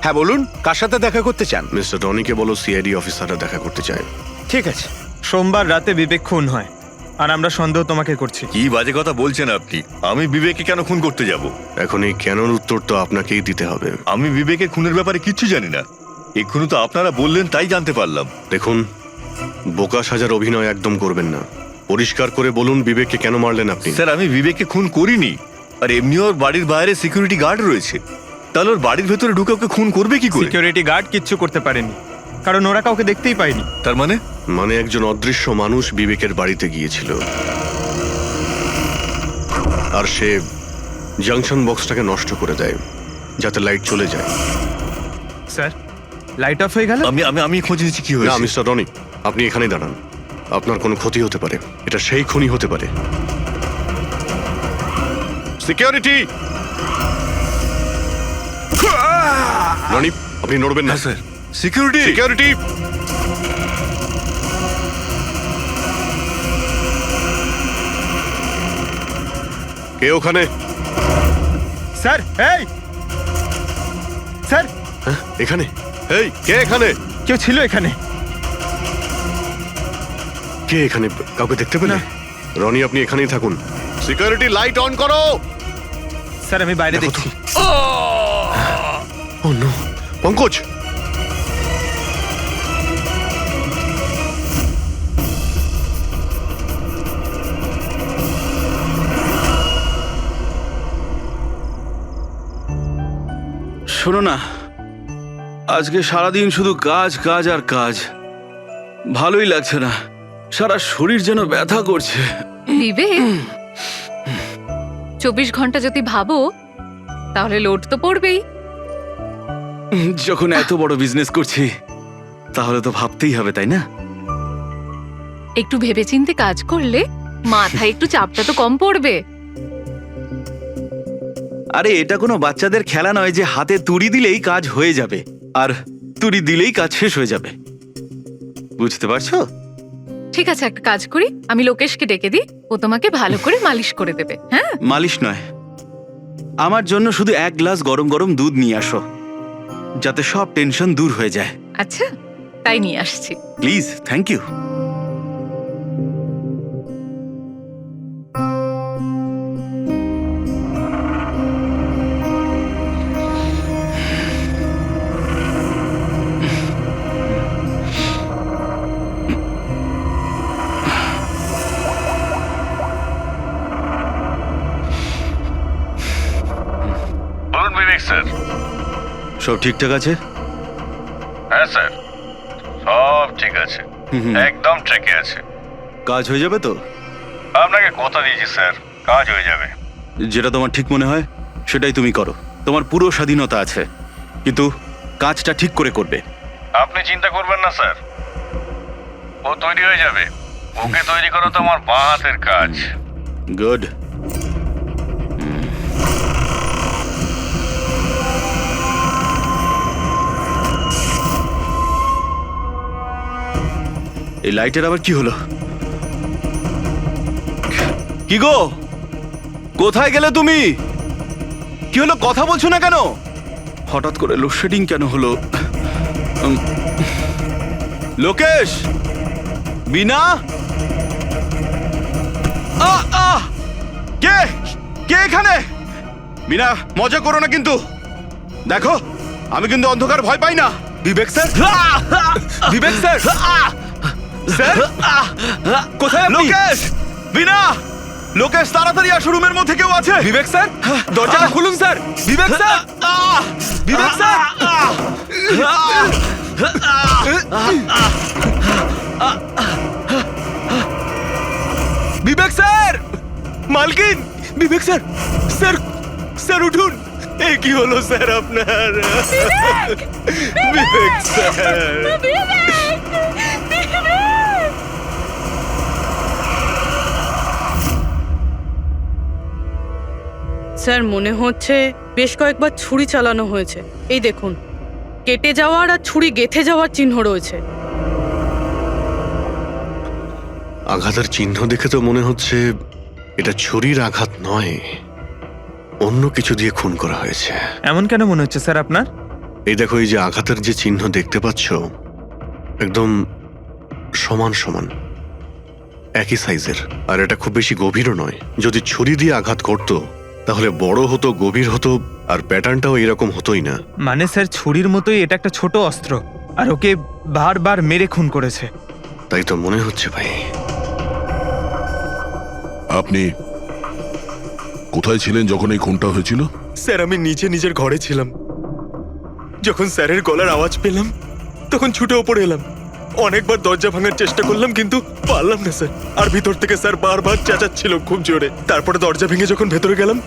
হ্যাঁ বলুন, কার সাথে দেখা করতে চান? মিস্টার রনিকে বলো সিআইডি অফিসাররা দেখা করতে চায়। ঠিক আছে। সোমবার রাতে বিবেক খুন হয় আর আমরা সন্দেহ তোমাকে করছি। কি বাজে কথা বলছেন আপনি? আমি বিবেককে কেন খুন করতে যাব? এখন এই কেনর উত্তর তো আপনাকেই দিতে হবে। আমি বিবেকে খুনের ব্যাপারে কিচ্ছু জানি না। এক্ষুনি তো আপনারা বললেন তাই জানতে পারলাম। দেখুন, বোকা সাজার অভিনয় একদম করবেন না। পরিষ্কার করে বলুন বিবেককে কেন মারলেন আপনি? স্যার, আমি বিবেককে খুন করিনি। আর এমনি ওর বাড়ির বাইরে সিকিউরিটি গার্ড রয়েছে, তাহলে ওর বাড়ির ভেতরে ঢুকে ওকে খুন করবে কি করে? সিকিউরিটি গার্ড কিচ্ছু করতে পারেনি, কারণ ওরা কাউকে দেখতেই পায়নি। তার মানে একজন অদৃশ্য মানুষ বিবেকের বাড়িতে গিয়েছিল আর সে জাংশন বক্সটাকে নষ্ট করে দেয় যাতে লাইট চলে যায়। স্যার, লাইট অফ হয়ে গেল। আমি আমি আমি খোঁজ নিচ্ছি কি না হয়েছে। মিস্টার রনি, আপনি এখানেই দাঁড়ান। আপনার কোনো ক্ষতি হতে পারে, এটা সেই খুনি হতে পারে। সিকিউরিটি! রনি, আপনি নড়বেন না। হ্যাঁ স্যার। সিকিউরিটি! সিকিউরিটি! কে ওখানে? স্যার, এই স্যার, হ্যাঁ, এখানে? এই, কে এখানে? কেউ ছিল এখানে? কে এখানে? কাউকে দেখতে পেলে? রনি, আপনি এখানেই থাকুন। সিকিউরিটি, লাইট অন করো। স্যার, আমি বাইরে দেখো তো। দেখছি। ও নো, পঙ্কজ! শোনো না, আজকে সারাদিন শুধু কাজ কাজ আর কাজ। ভালোই লাগছে না, সারা শরীর যেন ব্যথা করছে। বিবেক, 24 ঘন্টা যদি ভাবো তাহলে লোড তো পড়বেই। যখন এত বড় বিজনেস করছি তাহলে তো ভাবতেই হবে, তাই না? একটু ভেবেচিন্তে কাজ করলে মাথায় একটু চাপটা তো কম পড়বে। আরে এটা কোনো বাচ্চাদের খেলা নয় যে হাতে তুড়ি দিলেই কাজ হয়ে যাবে আর তুড়ি দিলেই কাজ শেষ হয়ে যাবে। বুঝতে পারছো? ঠিক আছে, একটা কাজ করি, আমি লোকেশকে ডেকে দিই, ও তোমাকে ভালো করে মালিশ করে দেবে। হ্যাঁ, মালিশ নয়, আমার জন্য শুধু 1 গ্লাস গরম গরম দুধ নিয়ে আসো, যাতে সব টেনশন দূর হয়ে যায়। আচ্ছা, তাই নিয়ে আসছি। Please, thank you. বলুন বিবেক স্যার। সব ঠিকঠাক আছে? হ্যাঁ স্যার, সব ঠিক আছে, একদম ট্র্যাকে আছে। কাজ হয়ে যাবে তো? আপনাকে কথা দিয়েছি স্যার, কাজ হয়ে যাবে। যেটা তোমার ঠিক মনে হয় সেটাই তুমি করো, তোমার পুরো স্বাধীনতা আছে, কিন্তু কাজটা ঠিক করে করবে। আপনি চিন্তা করবেন না স্যার, ও তৈরি হয়ে যাবে। ওকে তৈরি করা তো আমার বাঁ হাতের কাজ। গুড। এই লাইটের আবার কি হলো? কি গো, কোথায় গেলে তুমি? কি হলো, কথা বলছো না কেন? হঠাৎ করে লোডশেডিং কেন হলো? লোকেশ, বিনা, কে কে এখানে? বিনা, মজা করো না কিন্তু। দেখো, আমি কিন্তু অন্ধকার ভয় পাই না। বিবেক স্যার, বিবেক স্যার, স্যার কোথায় আপনি? লোকেশ, বিনা, লোকেশ তাড়াতাড়ি আসো, রুমের মধ্যে কেউ আছে। বিবেক স্যার, দরজাটা খুলুন স্যার। বিবেক স্যার, বিবেক স্যার, বিবেক স্যার, মালকিন, বিবেক স্যার, স্যার, স্যার উঠুন। এ কি হলো স্যার আপনার? বিবেক স্যার, স্যার মনে হচ্ছে বেশ কয়েকবার ছুরি চালানো হয়েছে। এই দেখুন, কেটে যাওয়ার আর ছুরি গেঁথে যাওয়ার চিহ্ন রয়েছে। আঘাতের চিহ্ন দেখে তো মনে হচ্ছে এটা ছুরির আঘাত নয়, অন্য কিছু দিয়ে খুন করা হয়েছে। এমন কেন মনে হচ্ছে স্যার আপনার? এই দেখো, এই যে আঘাতের যে চিহ্ন দেখতে পাচ্ছ, একদম সমান সমান, একই সাইজের। আর এটা খুব বেশি গভীরও নয়। যদি ছুরি দিয়ে আঘাত করতো তাহলে বড় হতো, গভীর হতো, আর প্যাটার্নটাও এরকম হতোই না। মানে স্যার, ছুরির মতোই এটা একটা ছোট অস্ত্র, আর ওকে বারবার মেরে খুন করেছে। তাই তো মনে হচ্ছে ভাই। আপনি কোথায় ছিলেন যখন এই খুনটা হয়েছিল? স্যার, আমি নিজের ঘরে ছিলাম। যখন স্যারের গলার আওয়াজ পেলাম তখন ছুটে ওপরে এলাম। অনেকবার দরজা ভাঙার চেষ্টা করলাম কিন্তু পারলাম না স্যার। আর ভিতর থেকে স্যার বারবার চেঁচাচ্ছিল খুব জোরে। তারপরে দরজা ভেঙে যখন ভেতরে গেলাম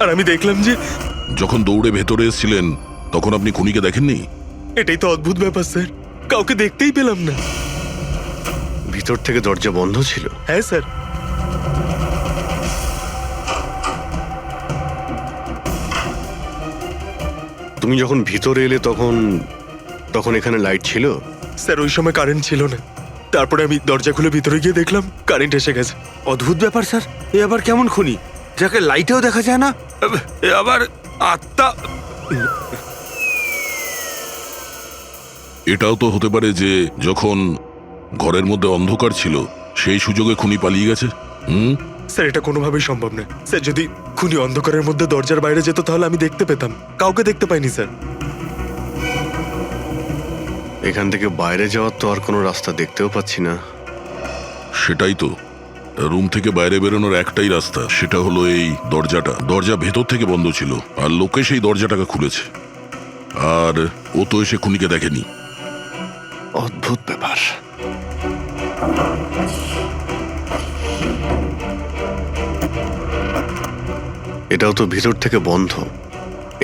আর আমি দেখলাম যে যখন দৌড়ে ভেতরে এসেছিলেন তখন আপনি খুনিকে দেখেননি? এটাই তো অদ্ভুত ব্যাপার স্যার, কাউকে দেখতেই পেলাম না। ভিতর থেকে দরজা বন্ধ ছিল? হ্যাঁ স্যার। তুমি যখন ভিতরে এলে তখন তখন এখানে লাইট ছিল? স্যার, ওই সময় কারেন্ট ছিল না। তারপরে আমি দরজা খুলে ভিতরে গিয়ে দেখলাম কারেন্ট এসে গেছে। অদ্ভুত ব্যাপার স্যার। এ আবার কেমন খুনি যাকে লাইটেও দেখা যায় না? এ আবার আত্মা। এটাও তো হতে পারে যে যখন ঘরের মধ্যে অন্ধকার ছিল সেই সুযোগে খুনি পালিয়ে গেছে। স্যার, এটা কোনোভাবেই সম্ভব না। স্যার, যদি খুনি অন্ধকারের মধ্যে দরজার বাইরে যেত তাহলে আমি দেখতে পেতাম। কাউকে দেখতে পাইনি স্যার। এখান থেকে বাইরে যাওয়ার তো আর কোনো রাস্তা দেখতেও পাচ্ছি না। সেটাই তো, রুম থেকে বাইরে বেরোনোর একটাই রাস্তা, সেটা হলো এই দরজাটা। দরজা ভেতর থেকে বন্ধ ছিল আর লোকে সেই দরজাটাকে খুলেছে। আর ও তো এসে খুনিকে দেখেনি। অদ্ভুত ব্যাপার। এটাও তো ভিতর থেকে বন্ধ।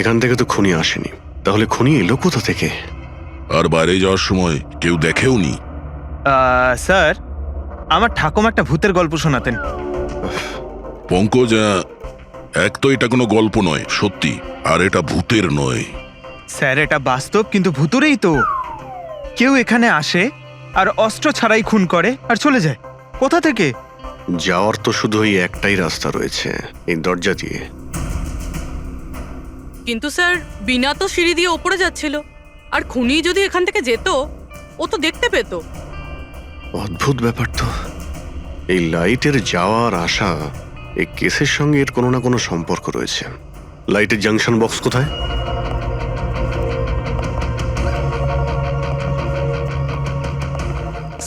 এখান থেকে তো খুনি আসেনি। তাহলে খুনি এলো কোথা থেকে? আর বাইরে যাওয়ার সময় কেউ দেখেও নি। স্যার, আমার ঠাকুমা একটা ভূতের গল্প শোনাতেন। পঙ্কজ, এক তো এটা কোনো গল্প নয়, সত্যি। আর এটা ভূতের নয়। স্যার, এটা বাস্তব, কিন্তু ভুতুরেই তো। কেউ এখানে আসে আর অস্ত্র ছাড়াই খুন করে আর চলে যায়। কোথা থেকে? যাওয়ার তো শুধু এই একটাই রাস্তা রয়েছে, এই দরজা দিয়ে। কিন্তু স্যার, বিনা তো সিঁড়ি দিয়ে ওপরে যাচ্ছিল। আর খুনি যদি এখান থেকে যেত ও তো দেখতে পেত। অদ্ভুত ব্যাপার তো। এই লাইটের যাওয়ার আসা, এই কেসের সঙ্গে এর কোনো না কোনো সম্পর্ক রয়েছে। লাইটের জাংশন বক্স কোথায়?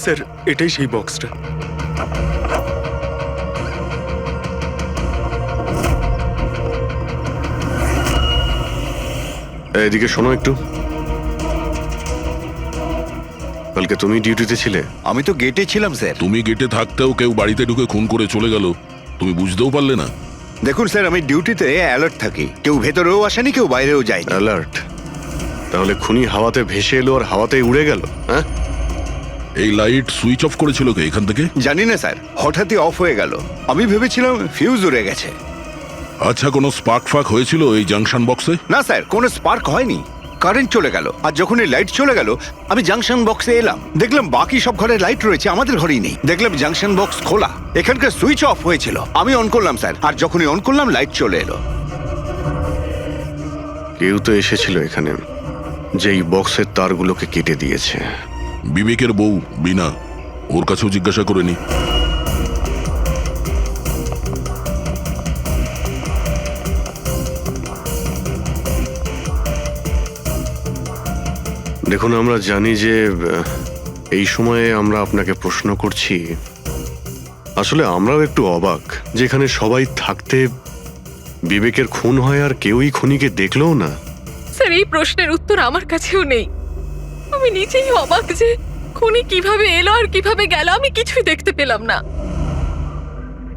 স্যার, এটাই সেই বক্সটা। এদিকে শোনো একটু। কালকে তুমি ডিউটিতে ছিলে? আমি তো গেটে ছিলাম স্যার। তুমি গেটে থাকতেও কেউ বাড়িতে ঢুকে খুন করে চলে গেল, তুমি বুঝতেও পারলে না? দেখুন স্যার, আমি ডিউটিতে অ্যালার্ট থাকি। কেউ ভেতরেও আসেনি, কেউ বাইরেও যায়নি। অ্যালার্ট? তাহলে খুনি হাওয়াতে ভেসে এলো আর হাওয়াতেই উড়ে গেল? হ্যাঁ, এই লাইট সুইচ অফ করেছিল কে এখান থেকে? জানি না স্যার, হঠাৎই অফ হয়ে গেল। আমি ভেবেছিলাম ফিউজ উড়ে গেছে। আচ্ছা, কোনো স্পার্ক ফাক হয়েছিল এই জাংশন বক্সে? না স্যার, কোনো স্পার্ক হয়নি। কারেন্ট চলে গেল, আর যখন এই লাইট চলে গেল আমি জাংশন বক্সে এলাম। দেখলাম বাকি সব ঘরে লাইট রয়েছে, আমাদের ঘরেই নেই। দেখলাম জাংশন বক্স খোলা, এখানকার সুইচ অফ হয়েছিল। আমি অন করলাম স্যার, আর যখনই অন করলাম লাইট চলে এলো। কেউ তো এসেছিল এখানে, যে এই বক্সের তারগুলোকে কেটে দিয়েছে। বিবেকের বউ বিনা, ওর কাছেও জিজ্ঞাসা করে নি। দেখুন, আমরা জানি যে এই সময়ে আমরা আপনাকে প্রশ্ন করছি। আসলে আমরাও একটু অবাক, যেখানে সবাই থাকতে বিবেকের খুন হয় আর কেউই খুনিকে দেখলেও না। স্যার, এই প্রশ্নের উত্তর আমার কাছেও নেই। আমি নিজেই অবাক যে খুনি কিভাবে এলো আর কিভাবে গেল, আমি কিছুই দেখতে পেলাম না।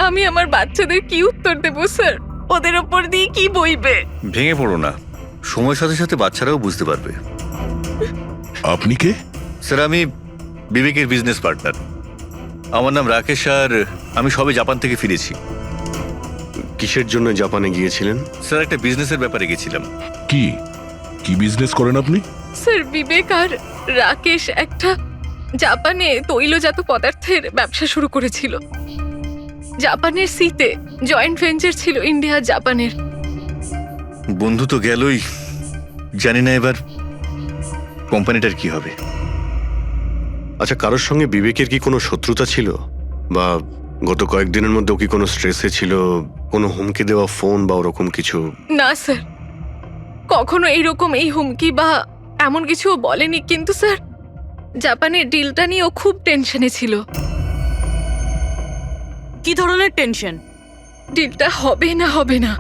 আমি আমার বাচ্চাদের কি উত্তর দেব স্যার? ওদের ওপর দিয়ে কি বইবে? ভেঙে পড়ো না, সময়ের সাথে সাথে বাচ্চারাও বুঝতে পারবে। আপনি কে? স্যার, আমি বিবেকের বিজনেস পার্টনার। আমার নাম রাকেশ, আর আমি সবে জাপান থেকে ফিরেছি। কিসের জন্য জাপানে গিয়েছিলেন? স্যার, একটা বিজনেসের ব্যাপারে গেছিলাম। কি কি বিজনেস করেন আপনি? স্যার, বিবেক আর রাকেশ একটা জাপানে তৈলজাত পদার্থের ব্যবসা শুরু করেছিল। জাপানের সিতে জয়েন্ট ভেঞ্চার ছিল ইন্ডিয়া জাপানের। বন্ধু তো গেলই, জানি না এবার কোম্পানিটার কি হবে? আচ্ছা, কারোর সঙ্গে বিবেকের কি কোনো শত্রুতা ছিল, বা গত কয়েকদিনের মধ্যে ও কি কোনো স্ট্রেসে ছিল, কোনো হুমকি দেওয়া ফোন বা ওরকম কিছু? না স্যার, কখনো এইরকম এই হুমকি বা এমন কিছু ও বলেনি, কিন্তু স্যার জাপানের ডিলটা নিয়ে ও খুব টেনশনে ছিল। কি ধরনের টেনশন? ডিলটা হবে না হবে না।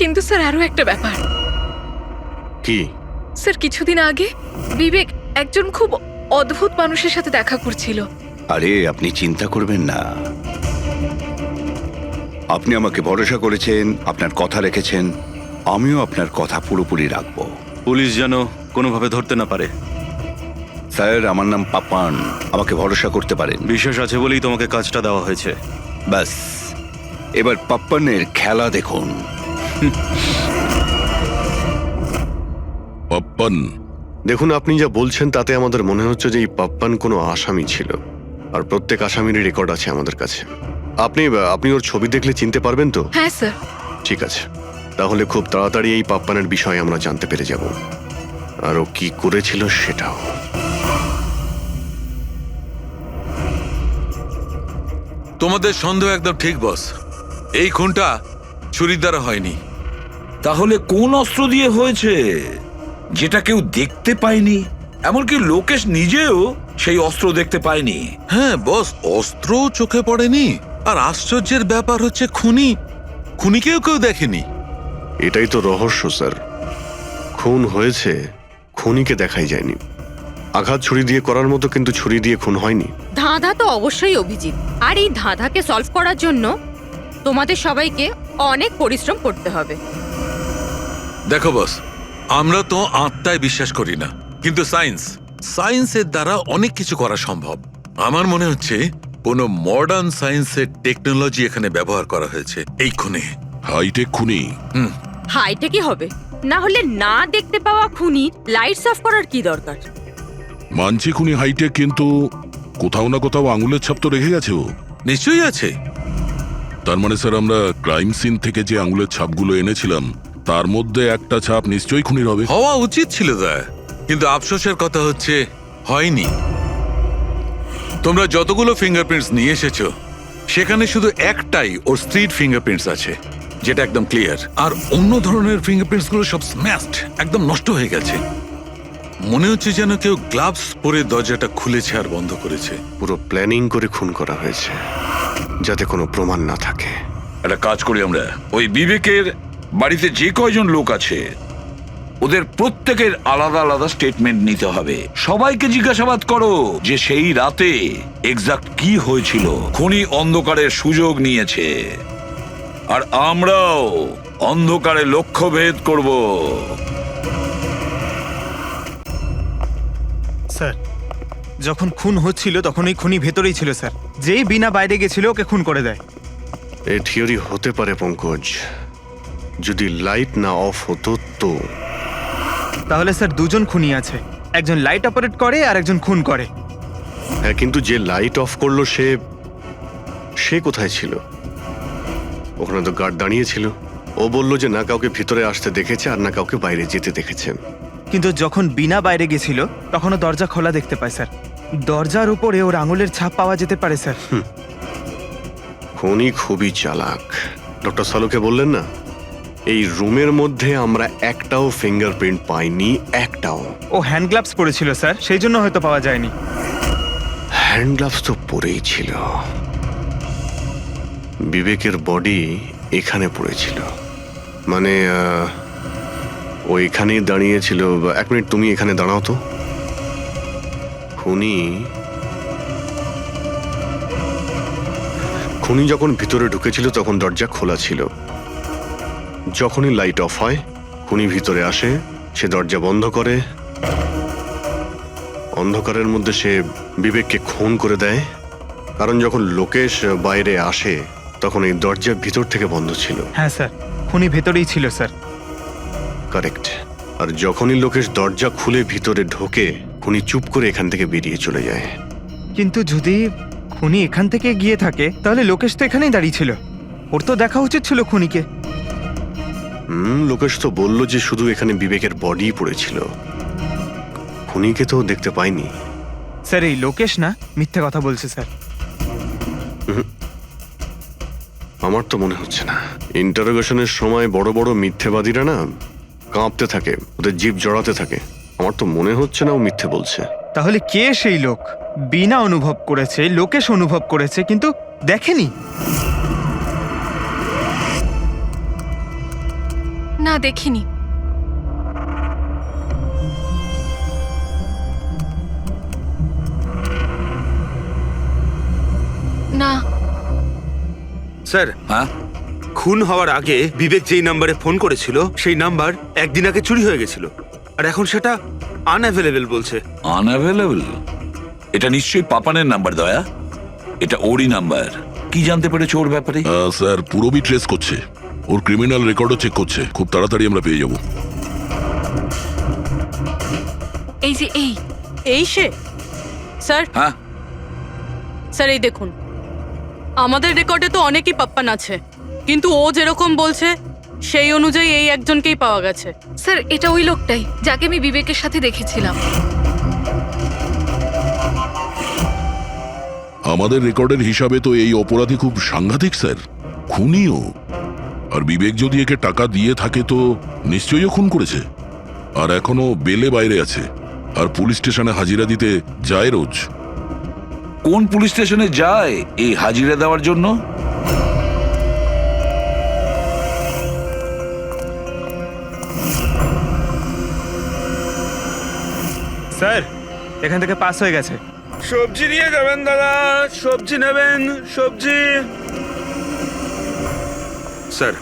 কিন্তু স্যার আরো একটা ব্যাপার, কি? স্যার কিছুদিন আগে বিবেক একজন খুব অদ্ভুত মানুষের সাথে দেখা করছিল। আরে আপনি চিন্তা করবেন না, আপনি আমাকে ভরসা করেছেন, আপনার কথা রেখেছেন, আমিও আপনার কথা পুরোপুরি রাখবো। পুলিশ যেন কোনোভাবে ধরতে না পারে। স্যার, আমার নাম পাপান, আমাকে ভরসা করতে পারেন। বিশ্বাস আছে বলেই তোমাকে কাজটা দেওয়া হয়েছে। ব্যাস, এবার পাপ্পানের খেলা দেখুন। পাপ্পান, দেখুন, আপনি যা বলছেন তাতে আমাদের মনে হচ্ছে যে এই পাপ্পান কোনো আসামি ছিল, আর প্রত্যেক আসামিরই রেকর্ড আছে আমাদের কাছে। আপনি ওর ছবি দেখলে চিনতে পারবেন তো? হ্যাঁ স্যার। ঠিক আছে, তাহলে খুব তাড়াতাড়ি এই পাপ্পানের বিষয়ে আমরা জানতে পেরে যাব, আর ও কি করেছিল সেটাও। তোমাদের সন্দেহ একদম ঠিক বস, এই খুনটা ছুরির দ্বারা হয়নি। তাহলে কোন অস্ত্র দিয়ে হয়েছে যেটা কেউ দেখতে পায়নি? এমনকি লোকেশ নিজেও সেই অস্ত্র দেখতে পায়নি। হ্যাঁ বস, অস্ত্র চোখে পড়েনি, আর আশ্চর্যের ব্যাপার হচ্ছে খুনিকেও কেউ দেখেনি। এটাই তো রহস্য স্যার, খুন হয়েছে, খুনিকে দেখাই যায়নি। আঘাত ছুরি দিয়ে করার মতো, কিন্তু ছুরি দিয়ে খুন হয়নি। ধাঁধা তো অবশ্যই অভিজিৎ, আর এই ধাঁধাকে সলভ করার জন্য তোমাদের সবাইকে অনেক পরিশ্রম করতে হবে। দেখো বস, আমরা তো আত্মায় বিশ্বাস করি না, কিন্তু সায়েন্সের দ্বারা অনেক কিছু করা সম্ভব। আমার মনে হচ্ছে কোনো মডার্ন সায়েন্সের টেকনোলজি এখানে ব্যবহার করা হয়েছে এই খুনে। হাইটেক খুনি। হাইটেকই হবে, না হলে না দেখতে পাওয়া খুনি লাইটস অফ করার কি দরকার? মানছি খুনি হাইটেক, কিন্তু কোথাও না কোথাও আঙুলের ছাপ তো রেখে গেছে ও। নিশ্চয়ই আছে। তার মানে স্যার, আমরা ক্রাইম সিন থেকে যে আঙুলের ছাপগুলো এনেছিলাম তার মধ্যে একটা ছাপ নিশ্চয়ই খুনির হবে। হওয়া উচিত ছিল দা, কিন্তু আফসোসের কথা হচ্ছে হয়নি। তোমরা যতগুলো ফিঙ্গারপ্রিন্টস নিয়ে এসেছো সেখানে শুধু একটাই ওর স্ত্রীর ফিঙ্গারপ্রিন্টস আছে, যেটা একদম ক্লিয়ার। আর অন্য ধরনের ফিঙ্গারপ্রিন্টস গুলো সব স্ম্যাশড, একদম নষ্ট হয়ে গেছে। মনে হচ্ছে যেন কেউ গ্লাভস পরে দরজাটা খুলেছে আর বন্ধ করেছে। পুরো প্ল্যানিং করে খুন করা হয়েছে, যাতে কোনো প্রমাণ না থাকে। একটা কাজ করি আমরা, ওই বিবেকের বাড়িতে যে কয়জন লোক আছে ওদের প্রত্যেকের আলাদা আলাদা স্টেটমেন্ট নিতে হবে। সবাইকে জিজ্ঞাসাবাদ করো যে সেই রাতে এক্সাক্ট কি হয়েছিল। খুনি অন্ধকারের সুযোগ নিয়েছে, আর আমরাও অন্ধকারে লক্ষ্যভেদ করব। স্যার, যখন খুন হচ্ছিল তখন এই খুনি ভেতরেই ছিল স্যার। যেই বিনা বাইরে গেছিল ওকে খুন করে দেয়। এই থিওরি হতে পারে পঙ্কজ, যদি লাইট না অফ হতো তো। তাহলে স্যার দুজন খুনি আছে, একজন লাইট অপারেট করে আর একজন খুন করে। হ্যাঁ, কিন্তু যে লাইট অফ করলো সে কোথায় ছিল? ওখানে তো গার্ড দাঁড়িয়ে ছিল। ও বলল যে না কাউকে ভিতরে আসতে দেখেছে আর না কাউকে বাইরে যেতে দেখেছেন। কিন্তু যখন বিনা বাইরে গেছিল তখনও দরজা খোলা দেখতে পায় স্যার। দরজার উপরে ওর আঙুলের ছাপ পাওয়া যেতে পারে স্যার। খুনি খুবই চালাক। ডক্টর সালুকে বললেন না, এই রুমের মধ্যে আমরা একটাও ফিঙ্গারপ্রিন্ট পাইনি, একটাও। ও হ্যান্ড গ্লাভস পরেছিল স্যার, সেই জন্য হয়তো পাওয়া যায়নি। হ্যান্ড গ্লাভস তো পরেই ছিল। বিবেকের বডি এখানে পড়েছিল, মানে ও এখানেই দাঁড়িয়েছিল। এক মিনিট, তুমি এখানে দাঁড়াও তো। খুনি যখন ভিতরে ঢুকেছিল তখন দরজা খোলা ছিল। যখনই লাইট অফ হয় খুনি ভিতরে আসে, সে দরজা বন্ধ করে, অন্ধকারের মধ্যে সে বিবেককে খুন করে দেয়। কারণ যখন লোকেশ বাইরে আসে তখন এই দরজা ভিতর থেকে বন্ধ ছিল। হ্যাঁ স্যার, খুনি ভেতরেই ছিল স্যার। কারেক্ট। আর যখনই লোকেশ দরজা খুলে ভিতরে ঢোকে খুনি চুপ করে এখান থেকে বেরিয়ে চলে যায়। কিন্তু যদি খুনি এখান থেকে গিয়ে থাকে তাহলে লোকেশ তো এখানেই দাঁড়িয়ে ছিল, ওর তো দেখা উচিত ছিল খুনিকে। লোকেশ তো বলল যে শুধু এখানে বিবেকের বডি পড়েছিল। খুনিকে তো দেখতে পাইনি। স্যার এই লোকেশ না মিথ্যে কথা বলছে স্যার। আমার তো মনে হচ্ছে না। ইন্টারোগেশনের সময় বড় বড় মিথ্যেবাদীরা না কাঁপতে থাকে, ওদের জিভ জড়াতে থাকে। আমার তো মনে হচ্ছে না ও মিথ্যে বলছে। তাহলে কে সেই লোক? বিনা অনুভব করেছে, লোকেশ অনুভব করেছে কিন্তু দেখেনি। না, দেখিনি। না। স্যার, হ্যাঁ, খুন হওয়ার আগে বিবেক যেই নাম্বারে ফোন করেছিল সেই নাম্বার একদিন আগে চুরি হয়ে গেছিল, আর এখন সেটা আনঅ্যাভেলেবল বলছে। আনঅ্যাভেলেবল? এটা নিশ্চয়ই পাপানের নাম্বার দয়া। এটা ওরই নাম্বার। কি জানতে পেরেছো ওর ব্যাপারে? স্যার পুরোবি ট্রেস করছে, ওর ক্রিমিনাল রেকর্ডও চেক করছে। খুব তাড়াতাড়ি আমরা পেয়ে যাব। এই যে এই সে? স্যার, হ্যাঁ, স্যার এই দেখুন, আমাদের রেকর্ডে তো অনেকই পাপ্পান আছে, কিন্তু ও যেরকম বলছে সেই অনুযায়ী এই একজনকেই পাওয়া গেছে। স্যার, এটা ওই লোকটাই যাকে আমি বিবেকের সাথে দেখেছিলাম। আমাদের রেকর্ডের হিসাবে তো এই অপরাধী খুব সাংঘাতিক স্যার, খুনিও। আর বিবেক যদি একে টাকা দিয়ে থাকে তো নিশ্চয়ই ও খুন করেছে। আর এখনো বেলে বাইরে আছে, আর পুলিশ স্টেশনে হাজিরা দিতে যায় রোজ। কোন পুলিশ স্টেশনে যায় এই হাজিরা দেওয়ার জন্য? স্যার এখান থেকে পাস হয়ে গেছে। সবজি নিয়ে যাবেন দাদা, সবজি নেবেন, সবজি। স্যার,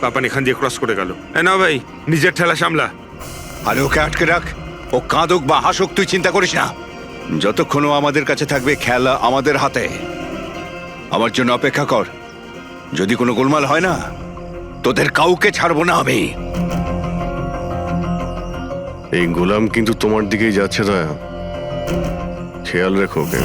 পাপান এখান দিয়ে ক্রস করে গেল। না ভাই, নিজের ঠেলা সামলা। আরে ওকে আটকে রাখ, ও কাঁদুক বা হাসুক তুই চিন্তা করিস না। যতক্ষণ ও আমাদের কাছে থাকবে খেলা আমাদের হাতে। আমার জন্য অপেক্ষা কর, যদি কোনো গোলমাল হয় না তোদের কাউকে ছাড়বো না আমি। এই গোলাম কিন্তু তোমার দিকেই যাচ্ছে দয়া, খেয়াল রেখো ওকে।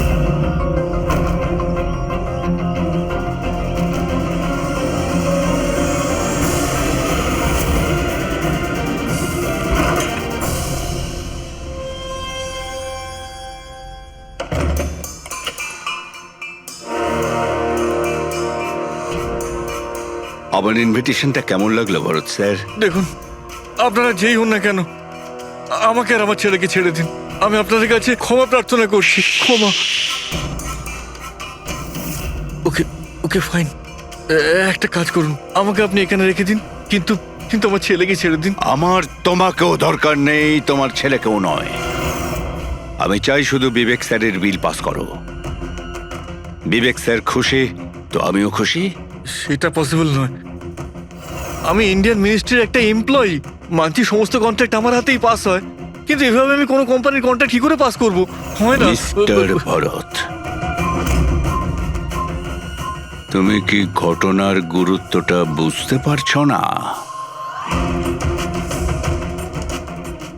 আমার ইনভিটেশনটা কেমন লাগলো ভরত স্যার? দেখুন, আপনারা যেই হন না কেন, আমাকে আর আমার ছেলেকে ছেড়ে দিন। আমি আপনাদের কাছে ক্ষমা প্রার্থনা করছি, ক্ষমা। ওকে ওকে ফাইন, একটা কাজ করুন, আমাকে আপনি এখানে রেখে দিন, কিন্তু কিন্তু আমার ছেলেকে ছেড়ে দিন। আমার তোমাকেও দরকার নেই, তোমার ছেলেকেও নয়। আমি চাই শুধু বিবেক স্যারের বিল পাস করো। বিবেক স্যার খুশি তো আমিও খুশি। সেটা পসিবল নয়। আমি ইন্ডিয়ান মিনিস্ট্রির একটা এমপ্লয়ি, মানছি সমস্ত কন্ট্রাক্ট আমার হাতেই পাস হয়, কিন্তু এভাবে আমি কোনো কোম্পানির কন্ট্রাক্ট কি করে পাস করব? হয় না। মিস্টার ভরত, তুমি কি ঘটনার গুরুত্বটা বুঝতে পারছো না?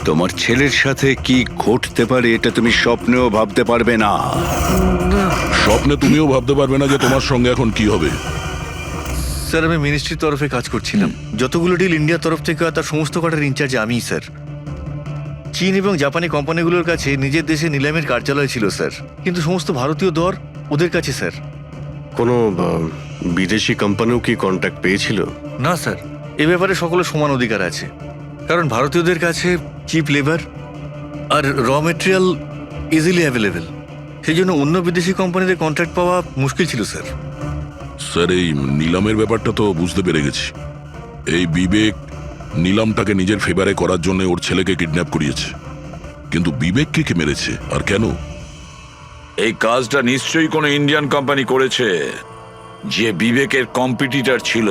তোমার ছেলের সাথে কি ঘটতে পারে এটা তুমি স্বপ্নেও ভাবতে পারবে না। স্বপ্নে তুমিও ভাবতে পারবে না যে তোমার সঙ্গে এখন কি হবে। স্যার, আমি মিনিস্ট্রির তরফে কাজ করছিলাম। যতগুলো ডিল ইন্ডিয়ার তরফ থেকে হয় তার সমস্ত কটার ইনচার্জ আমিই স্যার। চীন এবং জাপানি কোম্পানিগুলোর কাছে নিজের দেশে নিলামের কার্যালয় ছিল স্যার, কিন্তু সমস্ত ভারতীয় দর ওদের কাছে স্যার। কোনো বিদেশি কোম্পানিও কি কন্ট্যাক্ট পেয়েছিল? না স্যার, এ ব্যাপারে সকলের সমান অধিকার আছে, কারণ ভারতীয়দের কাছে চিপ লেবার আর র মেটেরিয়াল ইজিলি অ্যাভেলেবেল। সেই জন্য অন্য বিদেশি কোম্পানিদের কন্ট্রাক্ট পাওয়া মুশকিল ছিল স্যার। স্যার এই নিলামের ব্যাপারটা তো বুঝতে পেরে গেছি। এই বিবেক নিলামটাকে নিজের ফেভারে করার জন্য ওর ছেলেকে কিডন্যাপ করিয়েছে, কিন্তু বিবেককে কে মেরেছে আর কেন? এই কাজটা নিশ্চয়ই কোনো ইন্ডিয়ান কোম্পানি করেছে, যে বিবেকের কম্পিটিটর ছিল।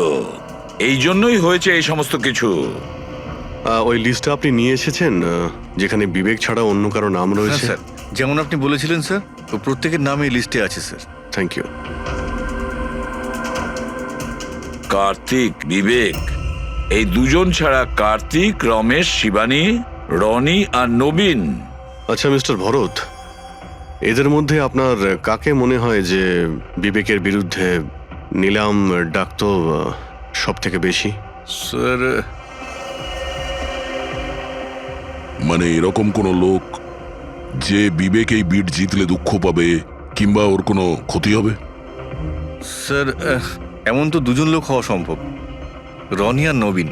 এই জন্যই হয়েছে এই সমস্ত কিছু। ওই লিস্টটা আপনি নিয়ে এসেছেন যেখানে বিবেক ছাড়া অন্য কারো নাম রয়েছে? স্যার, যেমন আপনি বলেছিলেন স্যার, তো প্রত্যেকের নাম এই লিস্টে আছে sir. Thank you. Karthik, Vivek, এই দুজন ছাড়া কার্তিক, রমেশ, শিবানী, রনি আর নবীন। আচ্ছা মিস্টার ভরত, এদের মধ্যে আপনার কাকে মনে হয় যে বিবেকের বিরুদ্ধে নিলাম ডাকতো সব থেকে বেশি? স্যার, মানে এরকম কোনো লোক যে বিবেক এই বিট জিতলে দুঃখ পাবে কিংবা ওর কোনো ক্ষতি হবে? স্যার এমন তো দুজন লোক হওয়া সম্ভব, রনি আর নবীন।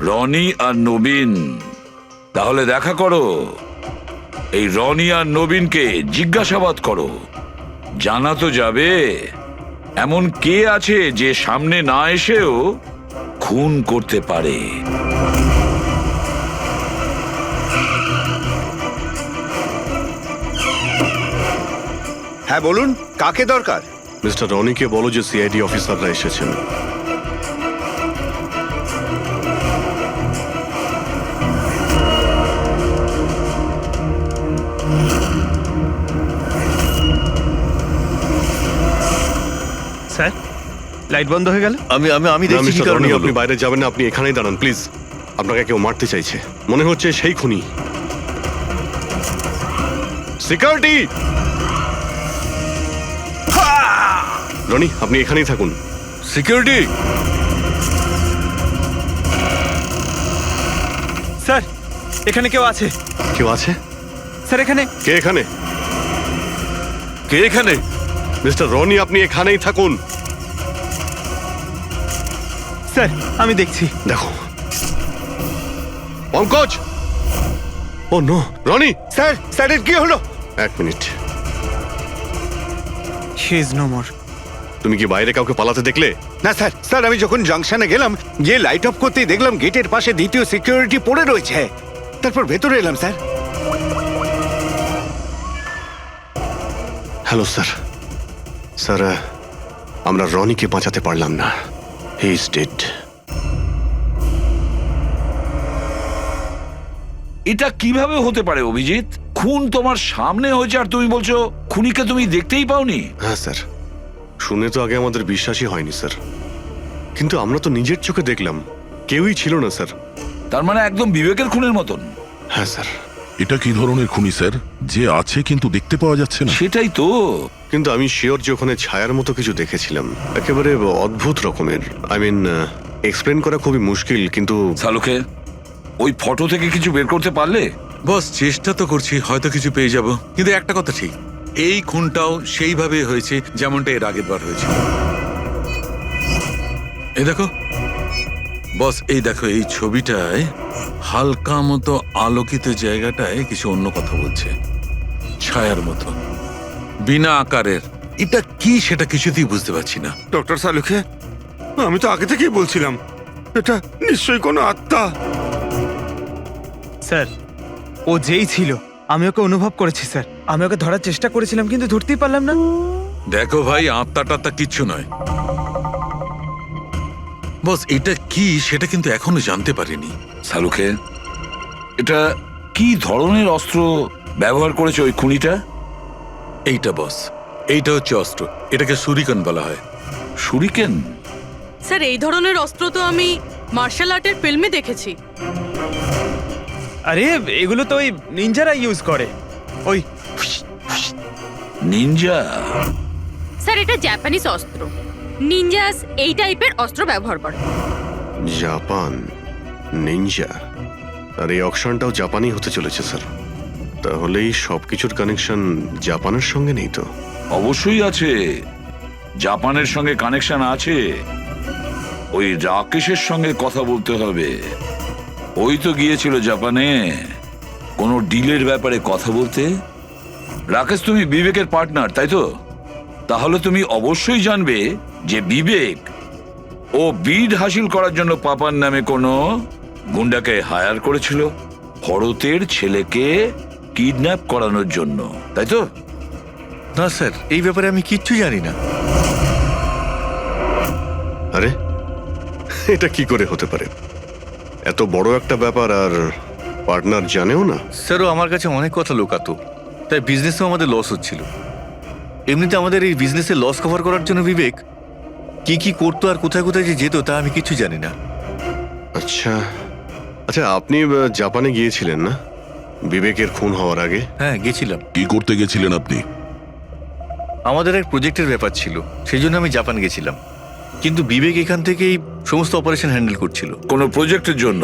রনি আর নবীন? তাহলে দেখা করো, এই রনি আর নবীনকে জিজ্ঞাসাবাদ করো। জানা তো যাবে এমন কে আছে যে সামনে না এসেও খুন করতে পারে। হ্যাঁ বলুন, কাকে দরকার? মিস্টার রনিকে বলো যে সিআইডি অফিসাররা এসেছেন। স্যার, লাইট বন্ধ হয়ে গেল। আমি আমি আমি না, দেখছি কি মিস্টার কারণে রনি, হলো। আপনি বাইরে যাবেন না, আপনি এখানেই দাঁড়ান প্লিজ। আপনাকে কেউ মারতে চাইছে, মনে হচ্ছে সেই খুনি। সিকিউরিটি! রনি, আপনি এখানেই থাকুন। সিকিউরিটি! স্যার, এখানে কেউ আছে। কেউ আছে? স্যার, এখানে কে এখানে? কে এখানে? মিস্টার রনি, আপনি এখানেই থাকুন। স্যার, আমি দেখছি। দেখো Pankaj! Oh no, Roni! Sir, স্যারের কি হলো? এক minute, she is no more. তুমি কি বাইরে কাউকে পালাতে দেখলে? না স্যার, স্যার আমি যখন জাংশনে গেলাম, গিয়ে লাইট অফ করতেই দেখলাম গেটের পাশে দ্বিতীয় সিকিউরিটি পড়ে রয়েছে। তারপর ভেতরে এলাম স্যার। Hello sir. স্যার, আমরা রনিকে বাঁচাতে পারলাম না। He is dead. এটা কিভাবে হতে পারে অভিজিৎ? খুন তোমার সামনে হয়েছে আর তুমি বলছো খুনিকে তুমি দেখতেই পাওনি? হ্যাঁ স্যার, শুনে তো আগে আমাদের বিশ্বাসই হয়নি স্যার, কিন্তু আমরা তো নিজের চোখে দেখলাম কেউই ছিল না স্যার। তার মানে একদম বিবেকের খুনের মতন? হ্যাঁ স্যার। এটা কি ধরনের খুনি স্যার, যে আছে কিন্তু দেখতে পাওয়া যাচ্ছে না? সেটাই তো। কিন্তু আমি শিওর যে ওখানে ছায়ার মতো কিছু দেখেছিলাম, একেবারে অদ্ভুত রকমের। আই মিন, এক্সপ্লেন করা খুবই মুশকিল, কিন্তু সালুকে ওই ফটো থেকে কিছু বের করতে পারলে? বস, চেষ্টা তো করছি, হয়তো কিছু পেয়ে যাব। কিন্তু একটা কথা ঠিক, এই খুনটাও সেইভাবে হয়েছে যেমনটা এর আগের বার হয়েছিল। এই দেখো বস, এই দেখো এই ছবিটায় হালকা মতো আলোকিত জায়গাটায় কিছু অন্য কথা বলছে, ছায়ার মতো, বিনা আকারের। এটা কি সেটা কিছুতেই বুঝতে পারছি না। ডক্টর সালুকে, আমি তো আগে থেকেই বলছিলাম এটা নিশ্চয়ই কোনো আত্মা। স্যার, ও যেই ছিল আমি ওকে অনুভব করেছি স্যার। আমি ওকে ধরার চেষ্টা করেছিলাম কিন্তু ধরতেই পারলাম না। দেখো ভাই, আত্মা টাত্মা কিচ্ছু নয়। বস, এটা কি সেটা কিন্তু এখনো জানতে পারিনি। সালুকে, এটা কি ধরনের অস্ত্র ব্যবহার করেছে ওই খুনিটা? এইটা বস, এইটা হচ্ছে অস্ত্র, এটাকে সুরিকান বলা হয়। শুরিকেন? স্যার, এই ধরনের অস্ত্র তো আমি মার্শাল আর্টের ফিল্মে দেখেছি। আরে এগুলো তো ওই নিনজারা ইউজ করে, ওই নিনজা? স্যার, এটা জাপানিজ অস্ত্র। নিনজাস এই টাইপের অস্ত্র ব্যবহার করে। জাপান, নিনজা, আর এই অকশনটাও জাপানি হতে চলেছে স্যার। তাহলে এই সবকিছুর কানেকশন জাপানের সঙ্গে নেই তো? অবশ্যই আছে, জাপানের সঙ্গে কানেকশন আছে। ওই রাকেশের সঙ্গে কথা বলতে হবে। ওই তো গিয়েছিল জাপানে কোনো ডিলের ব্যাপারে কথা বলতে। রাকেশ, তুমি বিবেকের পার্টনার তাই তো? তাহলে তুমি অবশ্যই জানবে যে বিবেক ও বিড হাসিল করার জন্য পাপার নামে কোনো গুন্ডাকে হায়ার করেছিল ভরতের ছেলেকে কিডন্যাপ করানোর জন্য, তাই তো? না স্যার, এই ব্যাপারে আমি কিচ্ছু জানি না। আরে এটা কি করে হতে পারে? এত বড় একটা ব্যাপার আর পার্টনার জানেও না? স্যারও আমার কাছে অনেক কথা লোকাতো, তাই বিজনেসেও আমাদের লস হচ্ছিল। এমনিতে আমাদের এই বিজনেসে লস কভার করার জন্য বিবেক কি কি করতো আর কোথায় কোথায় যে যেত তা আমি কিছু জানি না। আচ্ছা আচ্ছা, আপনি জাপানে গিয়েছিলেন না বিবেকের খুন হওয়ার আগে? হ্যাঁ, গেছিলাম। কি করতে গেছিলেন আপনি? আমাদের এক প্রজেক্টের ব্যাপার ছিল, সেই জন্য আমি জাপান গেছিলাম। কিন্তু বিবেক এখান থেকেই সমস্ত অপারেশন হ্যান্ডেল করছিল। কোনো প্রজেক্টের জন্য?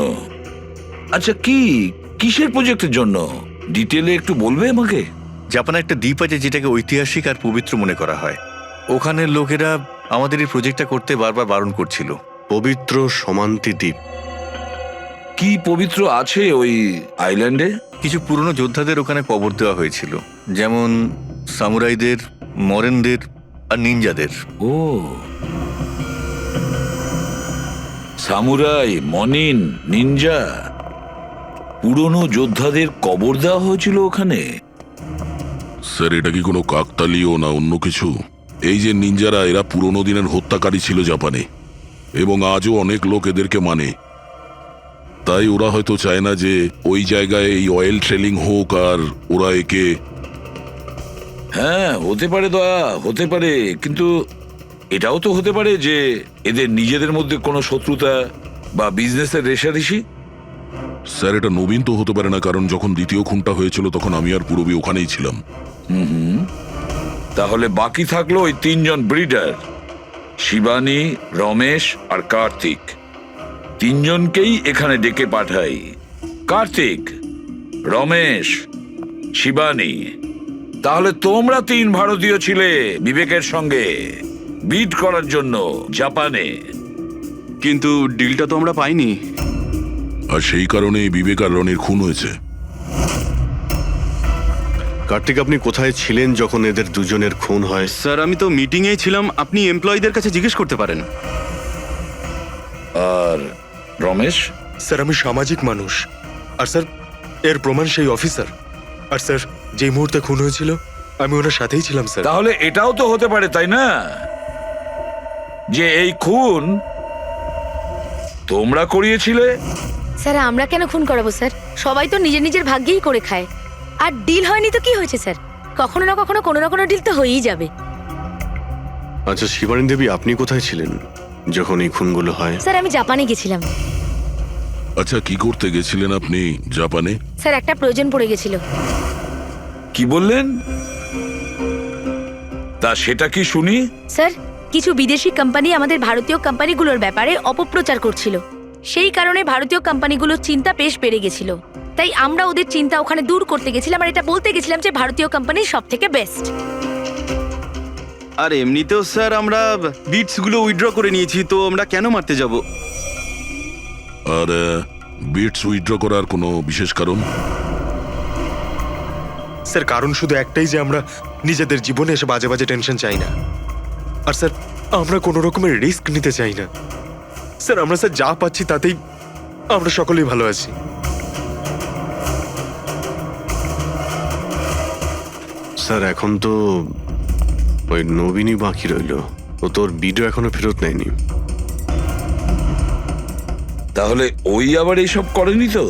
আচ্ছা কি কিসের প্রজেক্টের জন্য ডিটেলে একটু বলবে আমাকে? জাপানে একটা দ্বীপ আছে যেটাকে ঐতিহাসিক আর পবিত্র মনে করা হয়। ওখানের লোকেরা আমাদের এই প্রজেক্টটা করতে বারবার বারণ করছিল। পবিত্র সমান্তি দ্বীপ। কি পবিত্র আছে ওই আইল্যান্ডে? কিছু পুরনো যোদ্ধাদের ওখানে কবর দেওয়া হয়েছিল, যেমন সামুরাইদের, মরেনদের আর নিনজাদের। ও, সামুরাই, মনিন, নিনজা, পুরনো যোদ্ধাদের কবর দেওয়া হয়েছিল ওখানে। স্যার এটা কি কোনো কাকতালীয় না অন্য কিছু? এই যে নিনজারা, এরা পুরনো দিনের হত্যাকারী ছিল জাপানে, এবং আজও অনেক লোক এদেরকে মানে। তাই ওরা হয়তো চায় না যে ওই জায়গায় এই অয়েল ট্রেলিং হোক, আর ওরা একে... হ্যাঁ হতে পারে দয়া, হতে পারে, কিন্তু এটাও তো হতে পারে যে এদের নিজেদের মধ্যে কোনো শত্রুতা বা বিজনেসের রেষারেষি। স্যার এটা নবীন তো হতে পারে না, কারণ যখন দ্বিতীয় খুনটা হয়েছিল তখন আমি আর পুরবী ওখানেই ছিলাম। তাহলে বাকি থাকলো ওই তিনজন ব্রিডার, শিবানী, রমেশ আর কার্তিক। তিনজনকেই এখানে ডেকে পাঠাই। কার্তিক, রমেশ, শিবানী, তাহলে তোমরা তিন ভারতীয় ছিলে বিবেকের সঙ্গে বিট করার জন্য জাপানে। কিন্তু ডিলটা তো আমরা পাইনি। আর সেই কারণেই বিবেক আর রনির খুন হয়েছে। কার্তিক, আপনি কোথায় ছিলেন যখন এদের দুজনের খুন হয়? স্যার আমি তো মিটিংয়েই ছিলাম, আপনি এমপ্লয়ীদের কাছে জিজ্ঞেস করতে পারেন। আর রমেশ? স্যার আমি সামাজিক মানুষ, আর স্যার এর প্রমাণ সেই অফিসার। আর স্যার যে মুহূর্তে খুন হয়েছিল আমি ওনার সাথেই ছিলাম স্যার। তাহলে এটাও তো হতে পারে, তাই না, যে এই খুন তোমরা করিয়েছিলে? স্যার আমরা কেন খুন করাবো স্যার? সবাই তো নিজের নিজের ভাগ্যেই করে খায়। আর ডিল হয়নি তো কি হয়েছে স্যার? কখনো না কখনো কোনো না কোনো ডিল তো হয়েই যাবে। আচ্ছা শিবানী দেবী, আপনি কোথায় ছিলেন যখন এই খুনগুলো হয়? স্যার আমি জাপানে গেছিলাম। আচ্ছা কি করতে গেছিলেন আপনি জাপানে? স্যার একটা প্রয়োজন পড়ে গেছিল। কি বললেন? তা সেটা কি শুনি। স্যার কিছু বিদেশি কোম্পানি আমাদের ভারতীয় কোম্পানিগুলোর ব্যাপারে অপপ্রচার করছিল। সেই কারণে ভারতীয় কোম্পানিগুলোর চিন্তা বেশ বেড়ে গেছিল। তাই আমরা ওদের চিন্তা ওখানে দূর করতে গেছিলাম, আর এটা বলতে গেছিলাম যে ভারতীয় কোম্পানি সব থেকে বেস্ট। আর এমনিতেও স্যার আমরা বিটস গুলো উইথড্র করে নিয়েছি, তো আমরা কেন মারতে যাব? আর বিটস উইথড্র করার কোনো বিশেষ কারণ? স্যার কারণ শুধু একটাই, যে আমরা নিজেদের জীবনে এসে বাজে বাজে টেনশন চাই না। আর স্যার আমরা কোনো রকমের রিস্ক নিতে চাই না। স্যার আমরা স্যার যা পাচ্ছি তাতেই আমরা সকলেই ভালো আছি। স্যার এখন তো ওই নবীনই বাকি রইল, ও তোর ভিডিও এখনো ফেরত নেয়নি। তাহলে ওই আবার এইসব করেনি তো?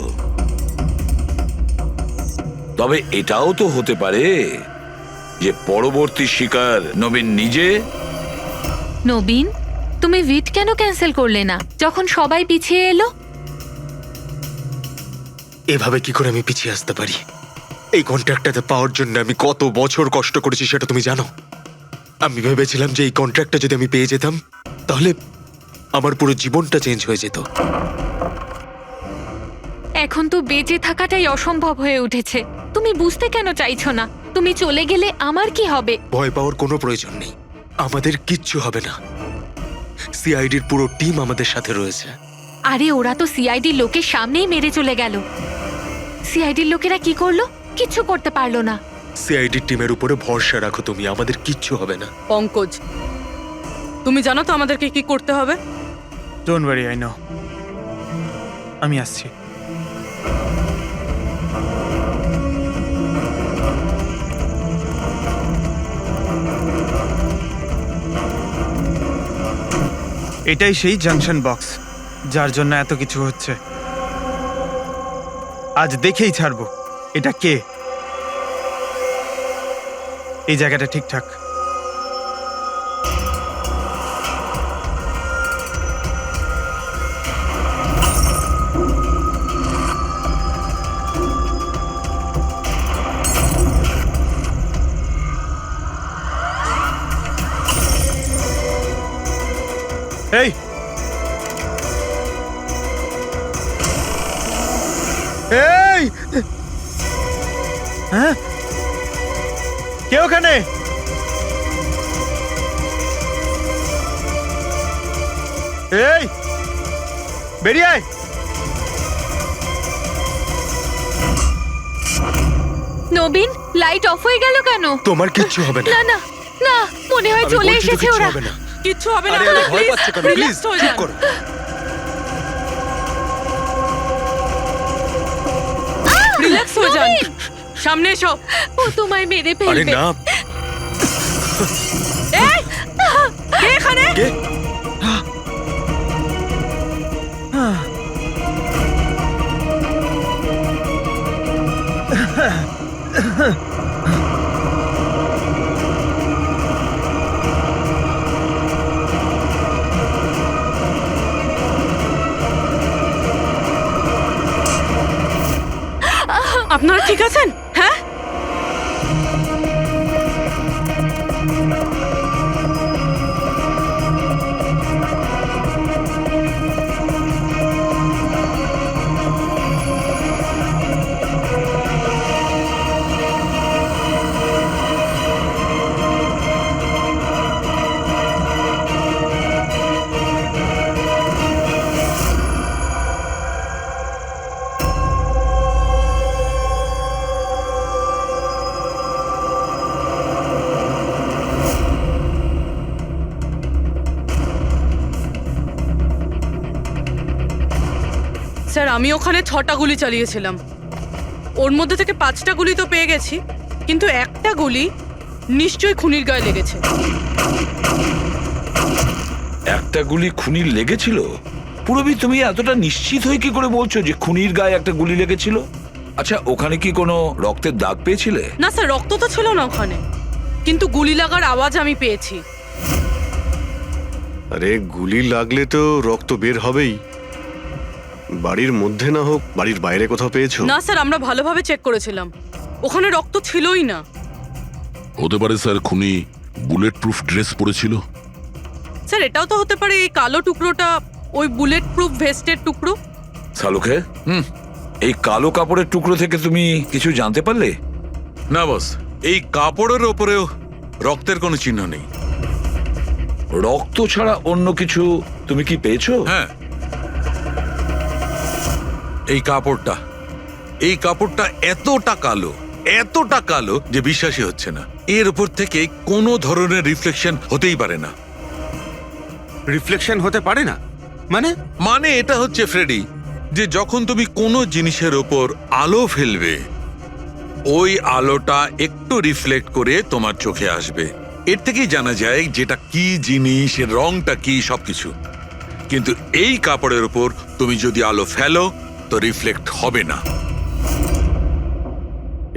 তবে এটাও তো হতে পারে যে পরবর্তী শিকার নবীন নিজে। নবীন, তুমি ভিট কেন ক্যান্সেল করলে না যখন সবাই পিছিয়ে এলো? এভাবে কি করে আমি পিছিয়ে আসতে পারি? এই কন্ট্রাক্টটাতে পাওয়ার জন্য আমি কত বছর কষ্ট করেছি সেটা তুমি জানো। আমি ভেবেছিলাম যে এই কন্ট্রাক্টটা যদি আমি পেয়ে যেতাম তাহলে আমার পুরো জীবনটা চেঞ্জ হয়ে যেত। এখন তো বেঁচে থাকাটাই অসম্ভব হয়ে উঠেছে। তুমি বুঝতে কেন চাইছো না? তুমি চলে গেলে আমার কি হবে? ভয় পাওয়ার কোনো প্রয়োজন নেই, আমাদের কিচ্ছু হবে না। সিআইডির পুরো টিম আমাদের সাথে রয়েছে। আরে ওরা তো সিআইডি লোকের সামনেই মেরে চলে গেল। সিআইডির লোকেরা কি করলো? কিচ্ছু করতে পারলো না। সিআইডি টিমের উপরে ভরসা রাখো তুমি, আমাদের কিচ্ছু হবে না। পঙ্কজ, তুমি জানো তো আমাদেরকে কি করতে হবে? Don't worry, I know. আমি আসছি। এটাই সেই জাংশন বক্স যার জন্য এত কিছু হচ্ছে। আজ দেখেই ছাড়বো এটা কে। এই জায়গাটা ঠিকঠাক। এই এই হ্যাঁ, কে ওখানে? এই বেরিয়ে আয়। নবীন, লাইট অফ হয়ে গেল কেন? তোমার কিচ্ছু হবে না। না না না, মনে হয় আমি চলে বলছি তো এসেছে কিচ্ছু ওরা। হবে না। কিচ্ছু হবে না, আরে আরে ভয় প্লিজ পাচ্ছ কেন? প্লিজ রিল্যাক্স হয়ে চুপ যান। করো। রিল্যাক্স হয়ে যান, সামনে এসো। ও তোমায় মেরে আরে ফেলবে। না। এই কে এখানে? কে? আপনারা ঠিক আছেন? হ্যাঁ, স্যার আমি ওখানে 6টা গুলি চালিয়েছিলাম। ওর মধ্যে থেকে 5টা গুলি তো পেয়ে গেছি, কিন্তু একটা গুলি নিশ্চয়ই খুনির গায়ে লেগেছে। একটা গুলি খুনির লেগেছিল? পুরবি, তুমি এতটা নিশ্চিত হয়ে কি করে বলছো যে খুনির গায়ে একটা গুলি লেগেছিল? আচ্ছা, ওখানে কি কোনো রক্তের দাগ পেয়েছিলে? না স্যার, রক্ত তো ছিল না ওখানে, কিন্তু গুলি লাগার আওয়াজ আমি পেয়েছি। আরে গুলি লাগলে তো রক্ত বের হবেই। বাড়ির মধ্যে না হোক, বাড়ির বাইরে কোথাও পেয়েছো? না স্যার, আমরা ভালোভাবে চেক করেছিলাম, ওখানে রক্ত ছিলই না। হতে পারে স্যার খুনি বুলেট প্রুফ ড্রেস পরেছিল। স্যার এটাও তো হতে পারে এই কালো টুকরোটা ওই বুলেট প্রুফ ভেস্টের টুকরো। শালুকে, এই কালো কাপড়ের টুকরো থেকে তুমি কিছু জানতে পারলে? না বস, এই কাপড়ের ওপরেও রক্তের কোনো চিহ্ন নেই। রক্ত ছাড়া অন্য কিছু তুমি কি পেয়েছো? হ্যাঁ, এই কাপড়টা এতটা কালো যে বিশ্বাসই হচ্ছে না। এর উপর থেকে কোনো ধরনের রিফ্লেকশন হতেই পারে না। রিফ্লেকশন হতে পারে না মানে এটা হচ্ছে ফ্রেডি, যে যখন তুমি কোনো জিনিসের ওপর আলো ফেলবে, ওই আলোটা একটু রিফ্লেক্ট করে তোমার চোখে আসবে। এর থেকেই জানা যায় যেটা কি জিনিস, এর রংটা কি, সবকিছু। কিন্তু এই কাপড়ের উপর তুমি যদি আলো ফেলো তো রিফ্লেক্ট হবে না।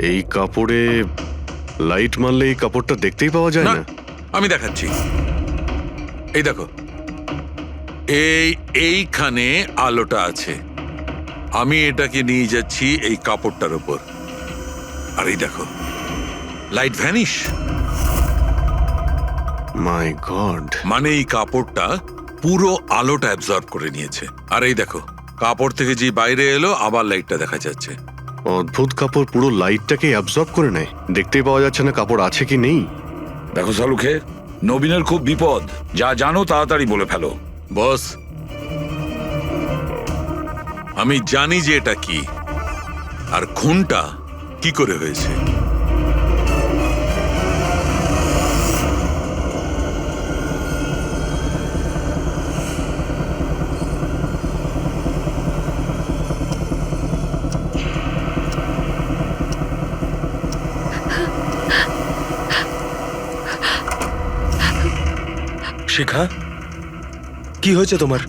এই কাপড়ে লাইট মারলে এই কাপড়টা দেখতেই পাওয়া যায় না, না। আমি দেখাচ্ছি। এই দেখো, এইখানে আলোটা আছে। আমি এটাকে নিয়ে যাচ্ছি এই কাপড়টার উপর, আর এই দেখো লাইট ভ্যানিশ। মাই গড! মানে এই কাপড়টা পুরো আলোটা অ্যাবজর্ব করে নিয়েছে। আর এই দেখো, কাপড় থেকে যে বাইরে এলো আবার লাইটটা দেখা যাচ্ছে। অদ্ভুত, কাপড় পুরো লাইটটাকে অ্যাবজর্ব করে নেয়। দেখতেই পাওয়া যাচ্ছে না কাপড় আছে কি নেই। দেখো শালুকে, নবীনের খুব বিপদ। যা জানো তাড়াতাড়ি বলে ফেলো। বস, আমি জানি যে এটা কি, আর খুনটা কি করে হয়েছে। শিখা, কি হয়েছে তোমার?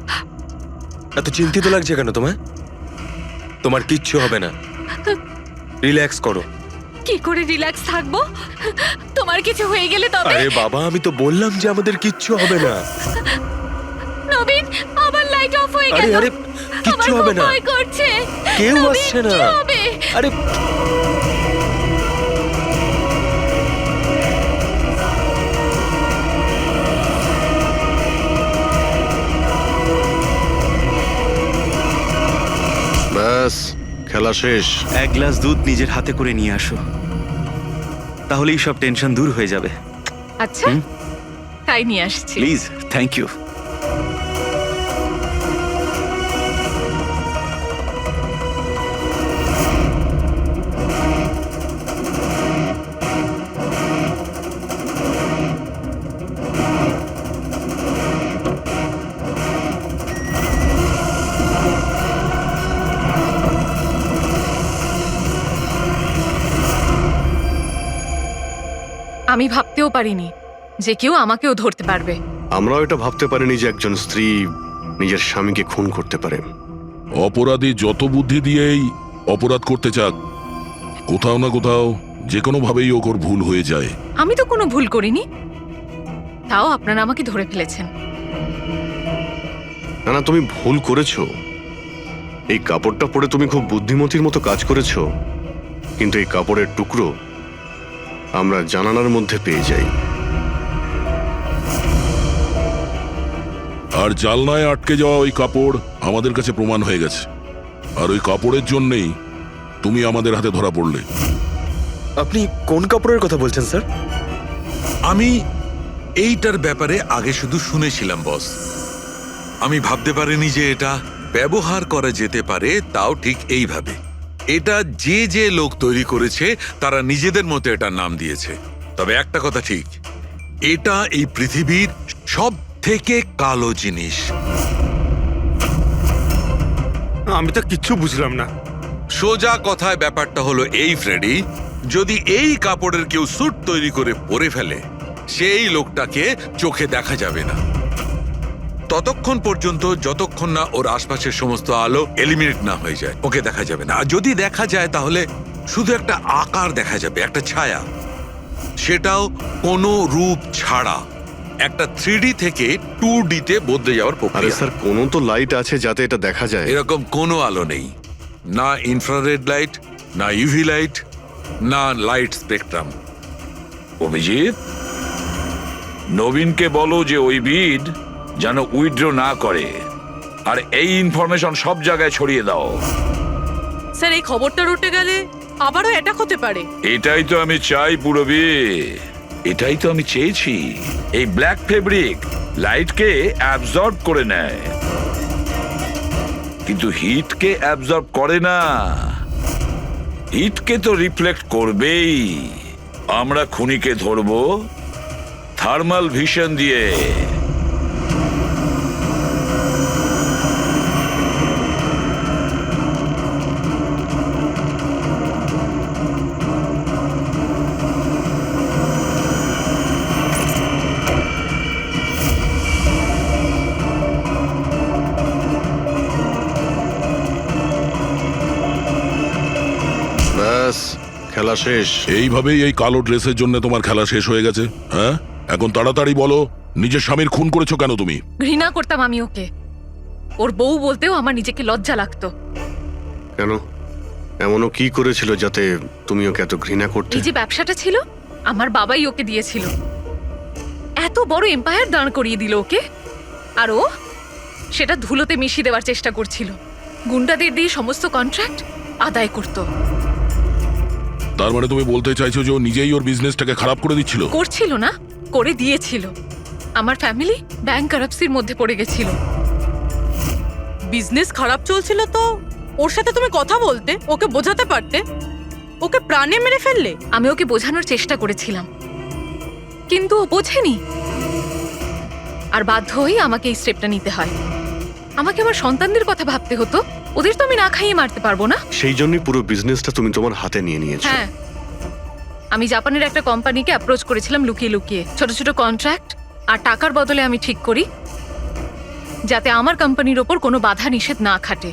এত চিন্তিত লাগছে কেন তোমায়? তোমার কিচ্ছু হবে না, রিল্যাক্স করো। কি করে রিল্যাক্স থাকবো? তোমার কিছু হয়ে গেলে তবে? আরে বাবা, আমি তো বললাম যে আমাদের কিচ্ছু হবে না। নবীন, আবার লাইট অফ হয়ে আরে গেল। আরে কিচ্ছু আমার হবে খুব না, ভয় করছে। কেউ নবীন, আসছে না। কি হবে? আরে ব্যাস, খেলা শেষ। এক গ্লাস দুধ নিজের হাতে করে নিয়ে আসো, তাহলেই সব টেনশন দূর হয়ে যাবে। আচ্ছা, তাই নিয়ে আসছি। Please, thank you. আমি ভাবতেও পারিনি যে কেউ আমাকেও ধরতে পারবে। আমরাও এটা ভাবতে পারিনি যে একজন স্ত্রী নিজের স্বামীকে খুন করতে পারে। অপরাধী যত বুদ্ধি দিয়েই অপরাধ করতে চাক, কোথাও না কোথাও যে কোনো ভাবেই ওর ভুল হয়ে যায়। আমি তো কোনো ভুল করিনি, তাও আপনারা আমাকে ধরে ফেলেছেন। না না, তুমি ভুল করেছো। এই কাপড়টা পরে তুমি খুব বুদ্ধিমতীর মতো কাজ করেছো, কিন্তু এই কাপড়ের টুকরো আমরা জানালার মধ্যে পেয়ে যাই। আর জালনায় আটকে যাওয়া ওই কাপড় আমাদের কাছে প্রমাণ হয়ে গেছে, আর ওই কাপড়ের জন্যেই তুমি আমাদের হাতে ধরা পড়লে। আপনি কোন কাপড়ের কথা বলছেন স্যার? আমি এইটার ব্যাপারে আগে শুধু শুনেছিলাম বস। আমি ভাবতে পারিনি যে এটা ব্যবহার করা যেতে পারে, তাও ঠিক এইভাবে। এটা যে যে লোক তৈরি করেছে তারা নিজেদের মতো এটার নাম দিয়েছে। তবে একটা কথা ঠিক, এটা এই পৃথিবীর সব থেকে কালো জিনিস। আমি তো কিচ্ছু বুঝলাম না। সোজা কথায় ব্যাপারটা হলো এই ফ্রেডি, যদি এই কাপড়ের কেউ স্যুট তৈরি করে পরে ফেলে, সেই লোকটাকে চোখে দেখা যাবে না ততক্ষণ পর্যন্ত, যতক্ষণ না ওর আশপাশের সমস্ত আলো এলিমিনেট না হয়ে যায়। ওকে দেখা যাবে না, আর যদি দেখা যায় তাহলে শুধু একটা আকার দেখা যাবে, একটা ছায়া, সেটাও কোনো রূপ ছাড়া। একটা 3D থেকে 2D তে বদলে যাওয়ার আরে প্রক্রিয়া। স্যার, কোনো তো লাইট আছে যাতে এটা দেখা যায়। এরকম কোনো আলো নেই, না ইনফ্রারেড লাইট, না ইউভি লাইট, না লাইট স্পেকট্রাম। অভিজিৎ, নবীনকে বলো যে ওই বিড যেন উইথড্র না করে, আর এই ইনফরমেশন সব জায়গায় ছড়িয়ে দাও। স্যার, এই খবরটা রটে গেলে আবারও অ্যাটাক হতে পারে। এটাই তো আমি চাই পুরবি, এটাই তো আমি চেয়েছি। এই ব্ল্যাক ফেব্রিক লাইটকে অ্যাবজর্ব করে নেয়, কিন্তু হিটকে অ্যাবজর্ব করে না। হিটকে তো রিফ্লেক্ট করবেই। আমরা খুনিকে ধরবো থার্মাল ভিশন দিয়ে। ব্যাস, খেলা শেষ। এইভাবেই এই কালো ড্রেসের জন্য তোমার খেলা শেষ হয়ে গেছে? হ্যাঁ, এখন তাড়াতাড়ি বলো, নিজের স্বামীর খুন করেছো কেন তুমি? ঘৃণা করতাম আমি ওকে। ওর বউ বলতেও আমার নিজেকে লজ্জা লাগতো। কেন? এমনও কি করেছিল যাতে তুমি ওকে এত ঘৃণা করতে? এই যে ব্যবসাটা ছিল, আমার বাবাই ওকে দিয়েছিল। এত বড় এম্পায়ার দাঁড় করিয়ে দিল ওকে, আর ও সেটা ধুলোতে মিশিয়ে দেওয়ার চেষ্টা করছিল। গুন্ডাদের দিয়ে সমস্ত কন্ট্রাক্ট আদায় করত। তার মানে তুমি বলতে চাইছো যে ও নিজেই ওর বিজনেসটাকে খারাপ করে দিচ্ছিল? করছিল না, করে দিয়েছিল। আমার ফ্যামিলি ব্যাংকারাপসির মধ্যে পড়ে গেছিল। বিজনেস খারাপ চলছিল তো ওর সাথে তুমি কথা বলতে, ওকে বোঝাতে পারতে। ওকে প্রাণে মেরে ফেললে। আমি ওকে বোঝানোর চেষ্টা করেছিলাম, কিন্তু ও বোঝেনি। আর বাধ্য হয়ে আমাকে এই স্টেপটা নিতে হয়। আমাকে আমার সন্তানদের কথা ভাবতে হতো, ওদের তো আমি না খাইয়ে মারতে পারবো না। সেই জন্যই পুরো বিজনেসটা তুমি তোমার হাতে নিয়ে নিয়েছো। হ্যাঁ, আমি জাপানের একটা কোম্পানিকে অ্যাপ্রোচ করেছিলাম লুকিয়ে লুকিয়ে। ছোট ছোট কন্ট্রাক্ট আর টাকার বদলে আমি ঠিক করি যাতে আমার কোম্পানির ওপর কোনো বাধা নিষেধ না খাটে।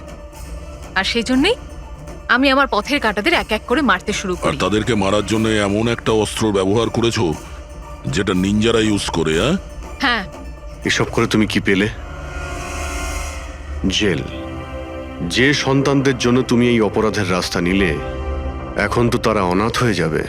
আর সেই জন্যই আমি আমার পথের কাঁটাদের এক এক করে মারতে শুরু আর করি। তাদেরকে মারার জন্য এমন একটা অস্ত্র ব্যবহার করেছো যেটা নিনজারা ইউজ করে? হ্যাঁ, এসব করে তুমি কি পেলে? জেল। যে সন্তানদের জন্য তুমি এই অপরাধের রাস্তা নিলে, এখন তো তারা অনাথ হয়ে যাবে।